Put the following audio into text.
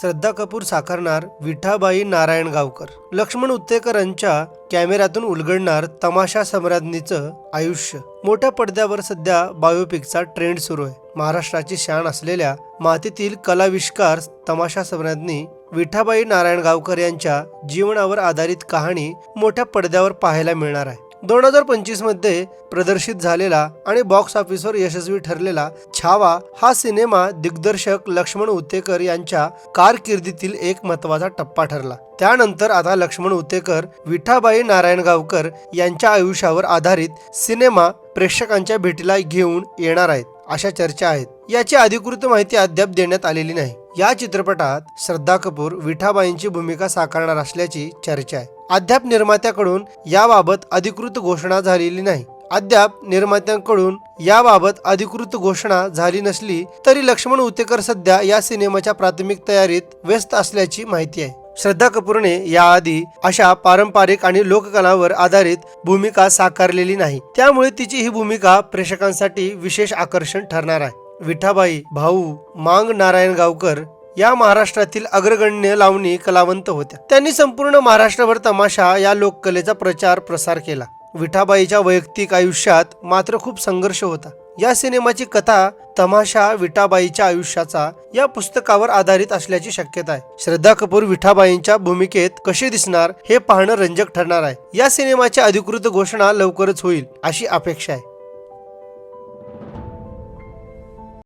श्रद्धा कपूर साकारणार विठाबाई नारायणगावकर. लक्ष्मण उत्तेकरांच्या कॅमेऱ्यातून उलगडणार तमाशा सम्राज्ञीचं आयुष्य. मोठ्या पडद्यावर सध्या बायोपिकचा ट्रेंड सुरू आहे. महाराष्ट्राची शान असलेल्या मातीतील कलाविष्कार तमाशा सम्राज्ञी विठाबाई नारायणगावकर यांच्या जीवनावर आधारित कहाणी मोठ्या पडद्यावर पाहायला मिळणार आहे. 2025 मध्ये प्रदर्शित झालेला आणि बॉक्स ऑफिसवर यशस्वी ठरलेला छावा हा सिनेमा दिग्दर्शक लक्ष्मण उत्तेकर यांच्या कारकिर्दीतील एक महत्त्वाचा टप्पा ठरला. त्यानंतर आता लक्ष्मण उत्तेकर विठाबाई नारायणगावकर यांच्या आयुष्यावर आधारित सिनेमा प्रेक्षकांच्या भेटीला घेऊन येणार आहेत अशा चर्चा आहेत. याची अधिकृत माहिती अद्याप देण्यात आलेली नाही. या चित्रपटात श्रद्धा कपूर विठाबाईंची भूमिका साकारणार असल्याची चर्चा आहे. अद्याप निर्मात्याकडून याबाबत अधिकृत घोषणा झालेली नाही. अधिकृत घोषणा झाली नसली तरी लक्ष्मण उत्तेकर सध्या या सिनेमाच्या प्राथमिक तयारीत व्यस्त असल्याची माहिती आहे. श्रद्धा कपूरने याआधी अशा पारंपरिक आणि लोककलावर आधारित भूमिका साकारलेली नाही, त्यामुळे तिची ही भूमिका प्रेक्षकांसाठी विशेष आकर्षण ठरणार आहे. विठाबाई भाऊ मांग नारायणगावकर या महाराष्ट्रातील अग्रगण्य लावणी कलावंत होत्या. त्यांनी संपूर्ण महाराष्ट्रभर तमाशा या लोककलेचा प्रचार प्रसार केला. विठाबाईच्या वैयक्तिक आयुष्यात मात्र खूप संघर्ष होता. या सिनेमाची कथा तमाशा विठाबाईच्या आयुष्याचा या पुस्तकावर आधारित असल्याची शक्यता आहे. श्रद्धा कपूर विठाबाईंच्या भूमिकेत कशी दिसणार हे पाहणं रंजक ठरणार आहे. या सिनेमाची अधिकृत घोषणा लवकरच होईल अशी अपेक्षा आहे.